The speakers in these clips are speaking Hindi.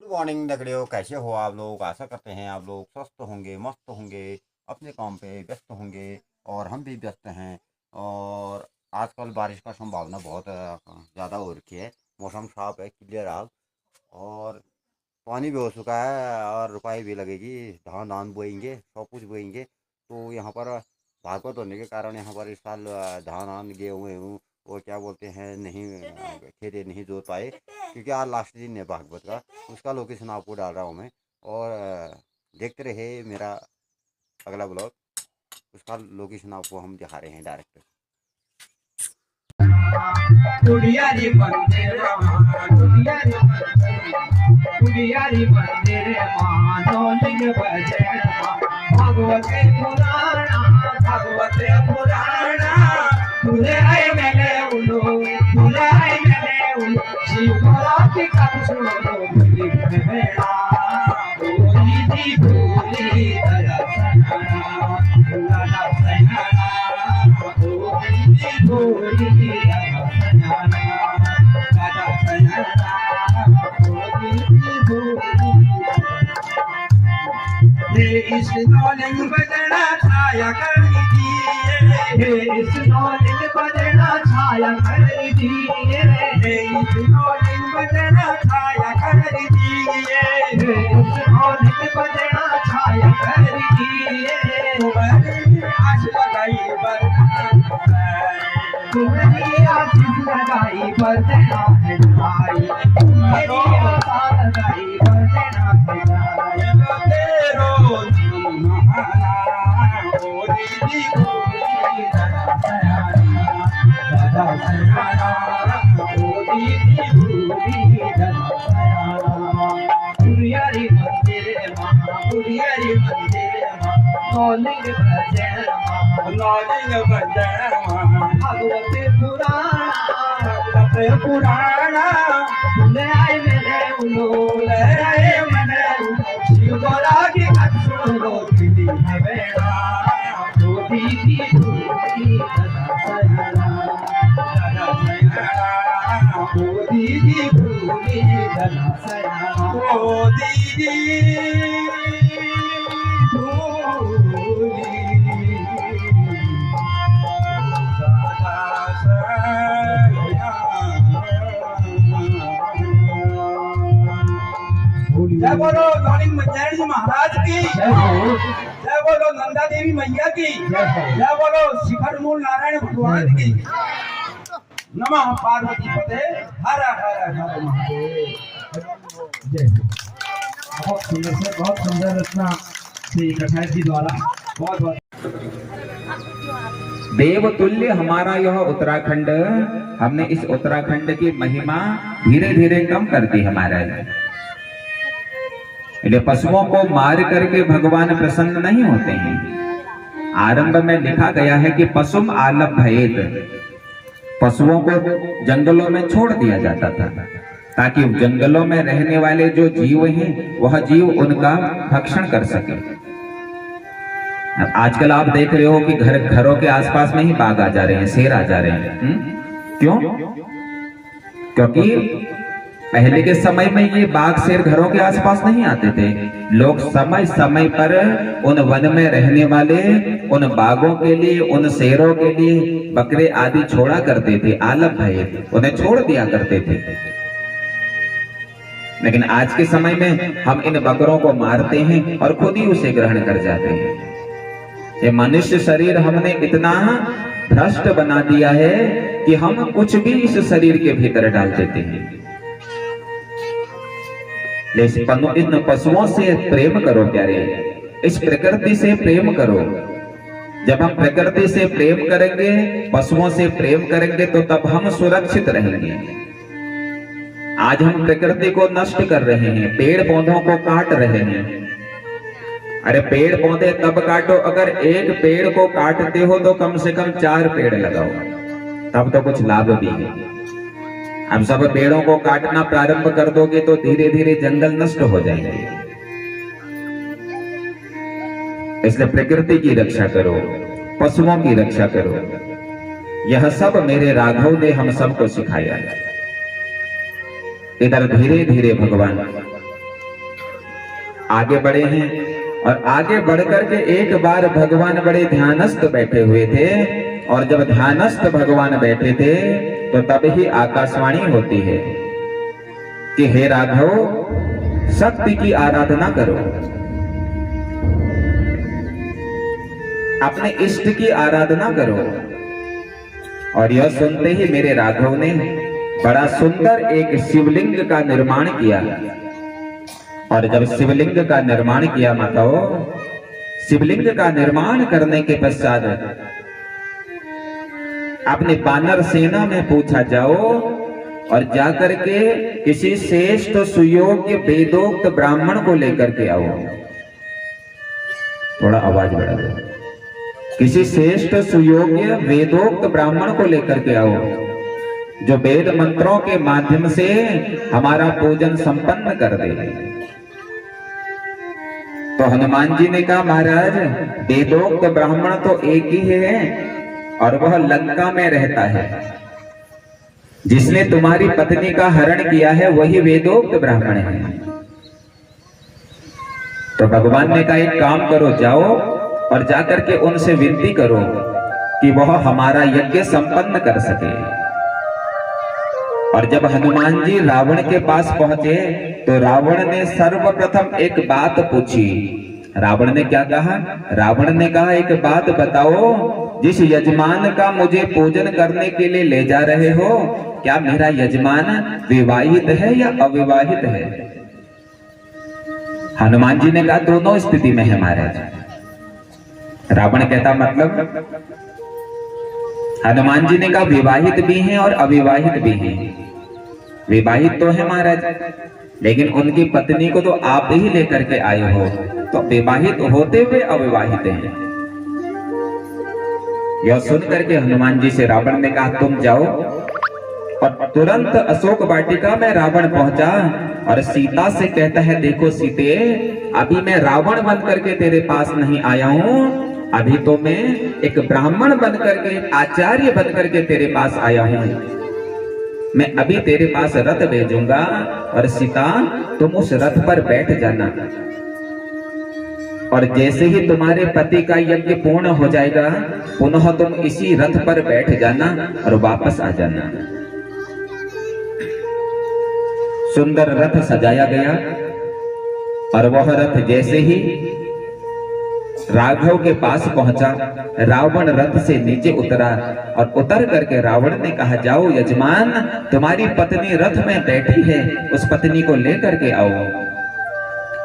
गुड मॉर्निंग दगड़ियों, कैसे हो आप लोग। आशा करते हैं आप लोग स्वस्थ होंगे, मस्त होंगे, अपने काम पे व्यस्त होंगे और हम भी व्यस्त हैं। और आजकल बारिश का संभावना बहुत ज़्यादा हो रखी है। मौसम साफ है, क्लियर आग, और पानी भी हो चुका है और रुपाई भी लगेगी। धान धान बोएंगे, सब कुछ बोएंगे। तो यहाँ पर भागवत होने के कारण यहाँ पर इस साल धान आन गेहूँ वेहूँ वो क्या बोलते हैं नहीं, खेत नहीं जोत पाए, क्योंकि आज लास्ट दिन है भागवत का। उसका लोकेशन आपको डाल रहा हूँ मैं। और देखते रहे मेरा अगला ब्लॉग। उसका लोकेशन आपको हम दिखा रहे हैं डायरेक्ट। कुड़ियारी मंदिर कुड़ियारी मंदिर मानोलिंग भजन भगवते पुराणा तुझे आए मैंने उलो तुझे आए मैंने उलो शिवरात्रि का सुनो भूली मेरा भोली दी भोली दरसना भोली दी भोली इस नौलिंग बजना छाया कर दिए इस नौलिंग बजना छाया कर दिए इस नौलिंग बजना छाया कर दिए इस नौलिंग बजना छाया कर दिए आश लगाई तुम्हारी आस लगाई बरना है भाई मेरी आशा लगाई बरना है भाई तेरो कुड़ियारी मंदिर नौलिंग भजन भगवते पुराणा ले आए मैंने उलो ले आए मैंने उलो शिवरा की कथ सुनो दीदी है बेड़ा तो दीदी दीदी जय बोलो नौलिंग मंजर जी महाराज की जय बोलो नंदा देवी मैया की जय बोलो शिखर मूल नारायण भगवान की नमः पार्वती पते हर हर हर महादेव। जय बहुत सुंदर रचना श्री कठाई जी द्वारा बहुत बहुत देवतुल्य हमारा यह उत्तराखंड। हमने इस उत्तराखंड की महिमा धीरे धीरे कम कर दी हमारा। इसलिए पशुओं को मार करके भगवान प्रसन्न नहीं होते हैं। आरंभ में लिखा गया है कि पशुम आलभ भयेत, पशुओं को जंगलों में छोड़ दिया जाता था ताकि जंगलों में रहने वाले जो जीव हैं वह जीव उनका भक्षण कर सके। आजकल आप देख रहे हो कि घरों के आसपास में ही बाघ आ जा रहे हैं, शेर आ जा रहे हैं। क्यों? क्योंकि पहले के समय में ये बाघ शेर घरों के आसपास नहीं आते थे। लोग समय समय पर उन वन में रहने वाले उन बाघों के लिए, उन शेरों के लिए बकरे आदि छोड़ा करते थे। आलभ भय, उन्हें छोड़ दिया करते थे। लेकिन आज के समय में हम इन बकरों को मारते हैं और खुद ही उसे ग्रहण कर जाते हैं। ये मनुष्य शरीर हमने इतना भ्रष्ट बना दिया है कि हम कुछ भी इस शरीर के भीतर डाल देते हैं। इन पशुओं से प्रेम करो प्यारे, इस प्रकृति से प्रेम करो। जब हम प्रकृति से प्रेम करेंगे, पशुओं से प्रेम करेंगे, तो तब हम सुरक्षित रहेंगे। आज हम प्रकृति को नष्ट कर रहे हैं, पेड़ पौधों को काट रहे हैं। अरे पेड़ पौधे तब काटो, अगर एक पेड़ को काटते हो तो कम से कम 4 पेड़ लगाओ, तब तो कुछ लाभ भी है। अब सब पेड़ों को काटना प्रारंभ कर दोगे तो धीरे धीरे जंगल नष्ट हो जाएंगे। इसलिए प्रकृति की रक्षा करो, पशुओं की रक्षा करो। यह सब मेरे राघव ने हम सबको सिखाया। इधर धीरे धीरे भगवान आगे बढ़े हैं और आगे बढ़ करके एक बार भगवान बड़े ध्यानस्थ बैठे हुए थे और जब ध्यानस्थ भगवान बैठे थे तो तब ही आकाशवाणी होती है कि हे राघव, शक्ति की आराधना करो, अपने इष्ट की आराधना करो। और यह सुनते ही मेरे राघव ने बड़ा सुंदर एक शिवलिंग का निर्माण किया। और जब शिवलिंग का निर्माण किया माताओ, शिवलिंग का निर्माण करने के पश्चात अपने वानर सेना में पूछा, जाओ और जाकर के किसी श्रेष्ठ सुयोग्य वेदोक्त ब्राह्मण को लेकर के आओ। थोड़ा आवाज बढ़ा दो। किसी श्रेष्ठ सुयोग्य वेदोक्त ब्राह्मण को लेकर के आओ जो वेद मंत्रों के माध्यम से हमारा पूजन संपन्न कर दे। तो हनुमान जी ने कहा, महाराज वेदोक्त ब्राह्मण तो एक ही है और वह लंका में रहता है। जिसने तुम्हारी पत्नी का हरण किया है वही वेदोक्त ब्राह्मण है। तो भगवान ने कहा, एक काम करो, जाओ और जाकर के उनसे विनती करो कि वह हमारा यज्ञ संपन्न कर सके। और जब हनुमान जी रावण के पास पहुंचे तो रावण ने सर्वप्रथम एक बात पूछी। रावण ने क्या कहा? रावण ने कहा, एक बात बताओ, जिस यजमान का मुझे पूजन करने के लिए ले जा रहे हो, क्या मेरा यजमान विवाहित है या अविवाहित है? हनुमान जी ने कहा, दोनों स्थिति में है महाराज। रावण कहता, मतलब? हनुमान जी ने कहा, विवाहित भी हैं और अविवाहित भी हैं। विवाहित तो है महाराज, लेकिन उनकी पत्नी को तो आप ही लेकर के आए हो, तो विवाहित होते हुए अविवाहित हैं। यह सुन करके हनुमान जी से रावण ने कहा, तुम जाओ। और तुरंत अशोक वाटिका में रावण पहुंचा और सीता से कहता है, देखो सीते, अभी मैं रावण बन करके तेरे पास नहीं आया हूं, अभी तो मैं एक ब्राह्मण बन करके, आचार्य बन करके तेरे पास आया हूं। मैं अभी तेरे पास रथ भेजूंगा और सीता तुम उस रथ पर बैठ जाना, और जैसे ही तुम्हारे पति का यज्ञ पूर्ण हो जाएगा पुनः तुम इसी रथ पर बैठ जाना और वापस आ जाना। सुंदर रथ सजाया गया और वह रथ जैसे ही राघव के पास पहुंचा, रावण रथ से नीचे उतरा और उतर करके रावण ने कहा, जाओ यजमान, तुम्हारी पत्नी रथ में बैठी है, उस पत्नी को लेकर के आओ।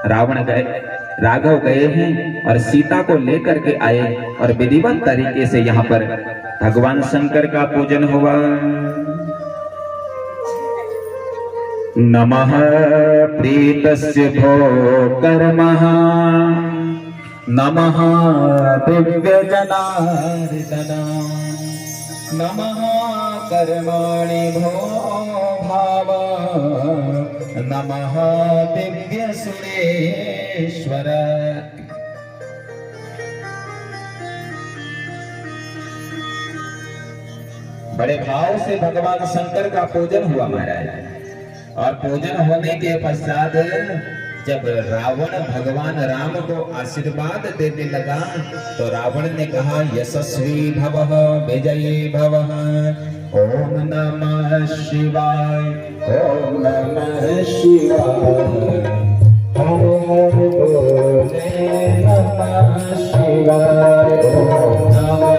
रावण गए, राघव गए हैं और सीता को लेकर के आए और विधिवत तरीके से यहाँ पर भगवान शंकर का पूजन हुआ। नमः प्रीतस्य भो कर्मः, नमः दिव्य जनार्दन, नमः कर्माणि भो भाव, नमः दिव्य सुरेश्वर। बड़े भाव से भगवान शंकर का पूजन हुआ महाराज। और पूजन होने के पश्चात जब रावण भगवान राम को आशीर्वाद देने लगा तो रावण ने कहा, यशस्वी भवः विजयी भवः, ओम नमः शिवाय, ओम नमः शिवाय, हर हर बोले नमः शिवाय, ओम नमः शिवाय, ओम नमः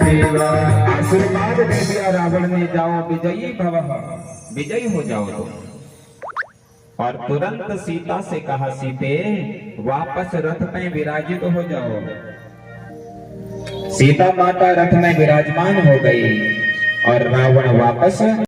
शिवाय। आशीर्वाद दे दिया रावण ने, जाओ विजयी भवः, विजयी हो जाओ तुम। और तुरंत सीता से कहा, सीते वापस रथ में विराजित हो जाओ। सीता माता रथ में विराजमान हो गई और रावण वापस